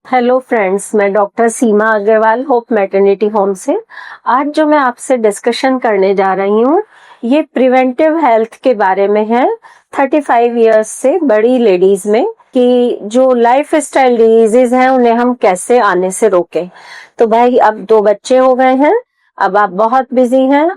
Hello friends, मैं doctor सीमा Agarwal hope maternity home से। आज जो मैं आपसे डिस्कशन करने जा रही हूँ ये प्रिवेंटिव हेल्थ के बारे में है। 35 इयर्स से बड़ी लेडीज में कि जो लाइफ स्टाइल डिजीजेज हैं उन्हें हम कैसे आने से रोकें। तो भाई अब 2 बच्चे हो गए हैं, अब आप बहुत बिजी हैं,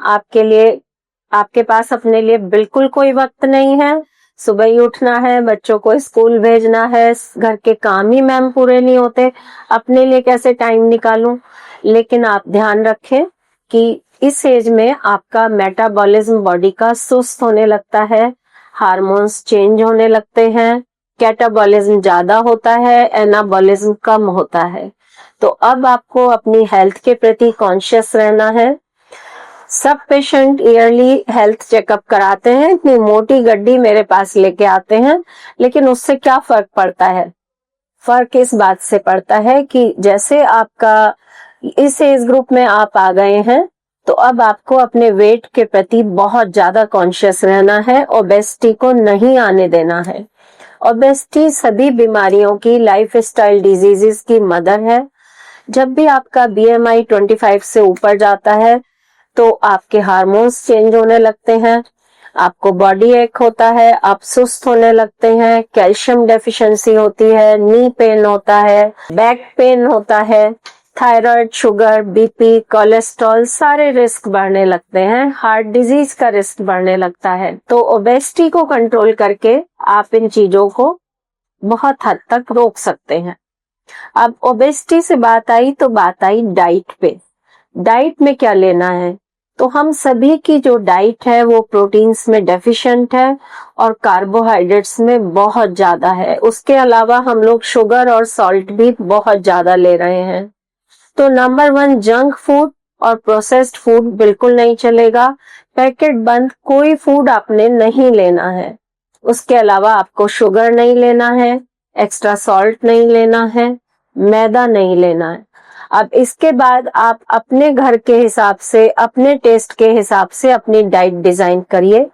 आपके पास अपने लिए बिल्कुल कोई वक्त नहीं है। सुबह ही उठना है, बच्चों को स्कूल भेजना है, घर के काम ही मैम पूरे नहीं होते, अपने लिए कैसे टाइम निकालूं। लेकिन आप ध्यान रखें कि इस एज में आपका मेटाबॉलिज्म बॉडी का सुस्त होने लगता है, हार्मोन्स चेंज होने लगते हैं, कैटाबॉलिज्म ज्यादा होता है, एनाबॉलिज्म कम होता है। तो अब आपको अपनी हेल्थ के प्रति कॉन्शियस रहना है। सब पेशेंट ईयरली हेल्थ चेकअप कराते हैं, इतनी मोटी गड्डी मेरे पास लेके आते हैं, लेकिन उससे क्या फर्क पड़ता है? फर्क इस बात से पड़ता है कि जैसे आपका इस एज ग्रुप में आप आ गए हैं तो अब आपको अपने वेट के प्रति बहुत ज्यादा कॉन्शियस रहना है, ओबेसिटी को नहीं आने देना है। ओबेसिटी सभी बीमारियों की, लाइफ स्टाइल डिजीजेस की मदर है। जब भी आपका BMI 25 से ऊपर जाता है तो आपके हार्मोन्स चेंज होने लगते हैं, आपको बॉडी एक होता है, आप सुस्त होने लगते हैं, कैल्शियम डेफिशिएंसी होती है, नी पेन होता है, बैक पेन होता है, थायराइड, शुगर, बीपी, कोलेस्ट्रॉल सारे रिस्क बढ़ने लगते हैं, हार्ट डिजीज का रिस्क बढ़ने लगता है। तो ओबेसिटी को कंट्रोल करके आप इन चीजों को बहुत हद तक रोक सकते हैं। अब ओबेसिटी से बात आई तो बात आई डाइट पे। डाइट में क्या लेना है? तो हम सभी की जो डाइट है वो प्रोटीन्स में डेफिशिएंट है और कार्बोहाइड्रेट्स में बहुत ज्यादा है। उसके अलावा हम लोग शुगर और सॉल्ट भी बहुत ज्यादा ले रहे हैं। तो नंबर 1, जंक फूड और प्रोसेस्ड फूड बिल्कुल नहीं चलेगा। पैकेट बंद कोई फूड आपने नहीं लेना है। उसके अलावा आपको शुगर नहीं लेना है, एक्स्ट्रा सॉल्ट नहीं लेना है, मैदा नहीं लेना है। अब इसके बाद आप अपने घर के हिसाब से, अपने टेस्ट के हिसाब से अपनी डाइट डिजाइन करिए।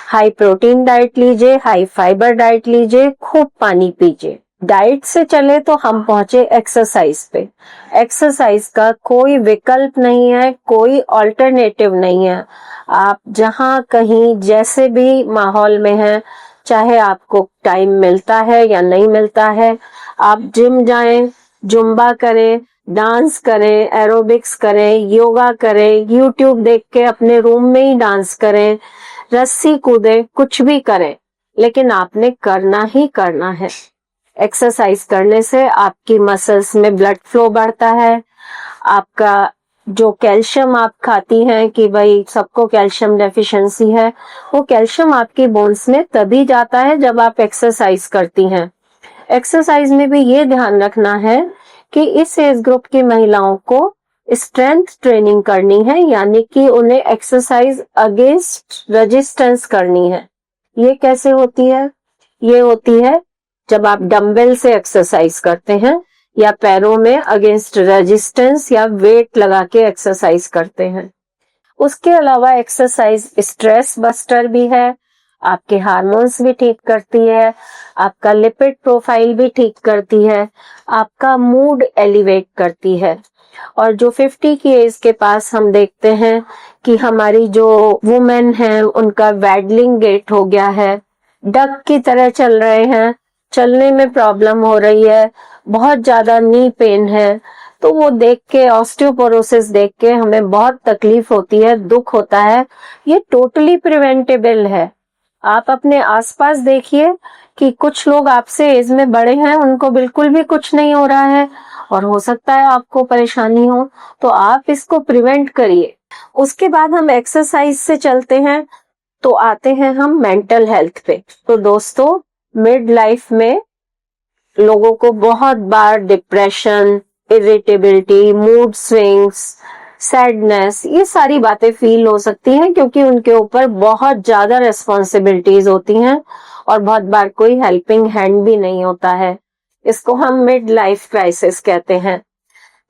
हाई प्रोटीन डाइट लीजिए, हाई फाइबर डाइट लीजिए, खूब पानी पीजिए। डाइट से चले तो हम पहुंचे एक्सरसाइज पे। एक्सरसाइज का कोई विकल्प नहीं है, कोई ऑल्टरनेटिव नहीं है। आप जहां कहीं जैसे भी माहौल में हैं, चाहे आपको टाइम मिलता है या नहीं मिलता है, आप जिम जाएं, जुम्बा करें, डांस करें, एरोबिक्स करें, योगा करें, यूट्यूब देख के अपने रूम में ही डांस करें, रस्सी कूदें, कुछ भी करें, लेकिन आपने करना ही करना है। एक्सरसाइज करने से आपकी मसल्स में ब्लड फ्लो बढ़ता है, आपका जो कैल्शियम आप खाती हैं कि भाई सबको कैल्शियम डेफिशिएंसी है, वो कैल्शियम आपकी बोन्स में तभी जाता है जब आप एक्सरसाइज करती हैं। एक्सरसाइज में भी ये ध्यान रखना है कि इस एज ग्रुप की महिलाओं को स्ट्रेंथ ट्रेनिंग करनी है, यानी कि उन्हें एक्सरसाइज अगेंस्ट रेजिस्टेंस करनी है। ये कैसे होती है? ये होती है जब आप डंबल से एक्सरसाइज करते हैं या पैरों में अगेंस्ट रेजिस्टेंस या वेट लगा के एक्सरसाइज करते हैं। उसके अलावा एक्सरसाइज स्ट्रेस बस्टर भी है, आपके हार्मोन्स भी ठीक करती है, आपका लिपिड प्रोफाइल भी ठीक करती है, आपका मूड एलिवेट करती है। और जो 50 की एज के पास हम देखते हैं कि हमारी जो वुमेन है उनका वैडलिंग गेट हो गया है, डक की तरह चल रहे हैं, चलने में प्रॉब्लम हो रही है, बहुत ज्यादा नी पेन है, तो वो देख के, ऑस्टियोपोरोसिस देख के हमें बहुत तकलीफ होती है, दुख होता है। ये टोटली प्रिवेंटेबल है। आप अपने आसपास देखिए कि कुछ लोग आपसे एज में बड़े हैं, उनको बिल्कुल भी कुछ नहीं हो रहा है और हो सकता है आपको परेशानी हो, तो आप इसको प्रिवेंट करिए। उसके बाद हम एक्सरसाइज से चलते हैं तो आते हैं हम मेंटल हेल्थ पे। तो दोस्तों, मिड लाइफ में लोगों को बहुत बार depression, irritability, mood swings, sadness, ये सारी बातें फील हो सकती हैं क्योंकि उनके ऊपर बहुत ज्यादा रिस्पॉन्सिबिलिटीज होती हैं और बहुत बार कोई हेल्पिंग हैंड भी नहीं होता है। इसको हम मिड लाइफ क्राइसिस कहते हैं।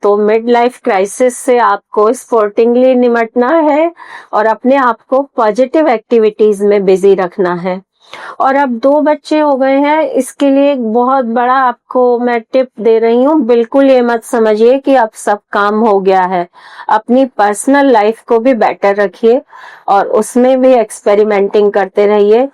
तो मिड लाइफ क्राइसिस से आपको स्पोर्टिंगली निपटना है और अपने आप को पॉजिटिव एक्टिविटीज में बिजी रखना है। और अब 2 बच्चे हो गए हैं, इसके लिए एक बहुत बड़ा आपको मैं टिप दे रही हूँ। बिल्कुल ये मत समझिए कि अब सब काम हो गया है। अपनी पर्सनल लाइफ को भी बेटर रखिए और उसमें भी एक्सपेरिमेंटिंग करते रहिए,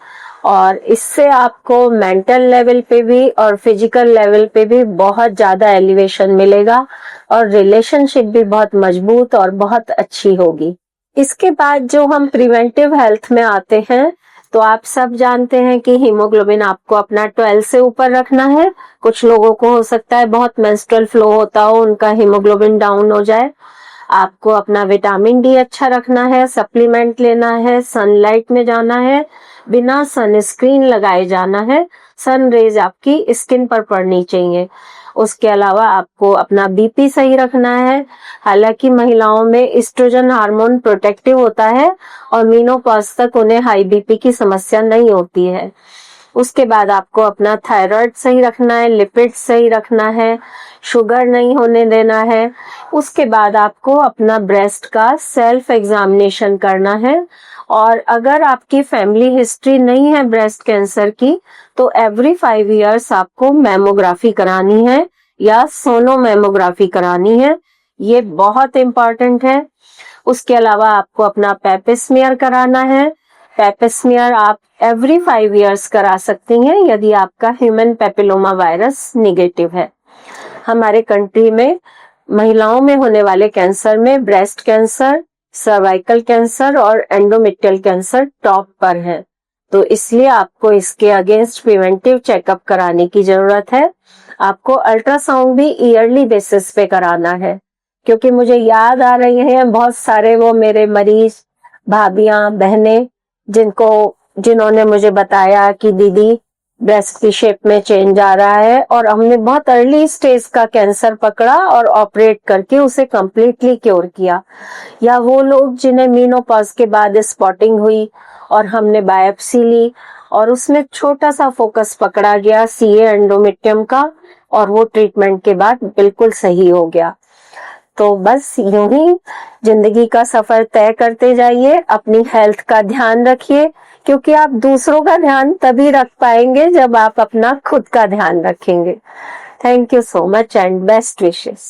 और इससे आपको मेंटल लेवल पे भी और फिजिकल लेवल पे भी बहुत ज्यादा एलिवेशन मिलेगा और रिलेशनशिप भी बहुत मजबूत और बहुत अच्छी होगी। इसके बाद जो हम प्रिवेंटिव हेल्थ में आते हैं, तो आप सब जानते हैं कि हीमोग्लोबिन आपको अपना 12 से ऊपर रखना है। कुछ लोगों को हो सकता है बहुत मेंस्ट्रुअल फ्लो होता हो, उनका हीमोग्लोबिन डाउन हो जाए। आपको अपना विटामिन डी अच्छा रखना है, सप्लीमेंट लेना है, सनलाइट में जाना है, बिना सनस्क्रीन लगाए जाना है, सन रेज आपकी स्किन पर पड़नी चाहिए। उसके अलावा आपको अपना बीपी सही रखना है। हालांकि महिलाओं में एस्ट्रोजन हार्मोन प्रोटेक्टिव होता है और मीनोपॉज तक उन्हें हाई बीपी की समस्या नहीं होती है। उसके बाद आपको अपना थायराइड सही रखना है, लिपिड सही रखना है, शुगर नहीं होने देना है। उसके बाद आपको अपना ब्रेस्ट का सेल्फ एग्जामिनेशन करना है, और अगर आपकी फैमिली हिस्ट्री नहीं है ब्रेस्ट कैंसर की, तो एवरी 5 इयर्स आपको मैमोग्राफी करानी है या सोनोमेमोग्राफी करानी है। ये बहुत इंपॉर्टेंट है। उसके अलावा आपको अपना पेपिस्मियर कराना है। पेपिस्मियर आप एवरी 5 इयर्स करा सकती हैं यदि आपका ह्यूमन पेपिलोमा वायरस निगेटिव है। हमारे कंट्री में महिलाओं में होने वाले कैंसर में ब्रेस्ट कैंसर, सर्वाइकल कैंसर और एंडोमेट्रियल कैंसर टॉप पर है, तो इसलिए आपको इसके अगेंस्ट प्रिवेंटिव चेकअप कराने की जरूरत है। आपको अल्ट्रासाउंड भी ईयरली बेसिस पे कराना है, क्योंकि मुझे याद आ रही हैं बहुत सारे वो मेरे मरीज भाभियां, बहनें जिन्होंने मुझे बताया कि दीदी ब्रेस्ट की शेप में चेंज आ रहा है, और हमने बहुत अर्ली स्टेज का कैंसर पकड़ा और ऑपरेट करके उसे कंप्लीटली क्योर किया। या वो लोग जिन्हें मीनोपॉज के बाद स्पॉटिंग हुई और हमने बायोप्सी ली और उसमें छोटा सा फोकस पकड़ा गया सीए एंडोमेट्रियम का, और वो ट्रीटमेंट के बाद बिल्कुल सही हो गया। तो बस यूं ही जिंदगी का सफर तय करते जाइए, अपनी हेल्थ का ध्यान रखिए, क्योंकि आप दूसरों का ध्यान तभी रख पाएंगे जब आप अपना खुद का ध्यान रखेंगे। Thank you so much and best wishes.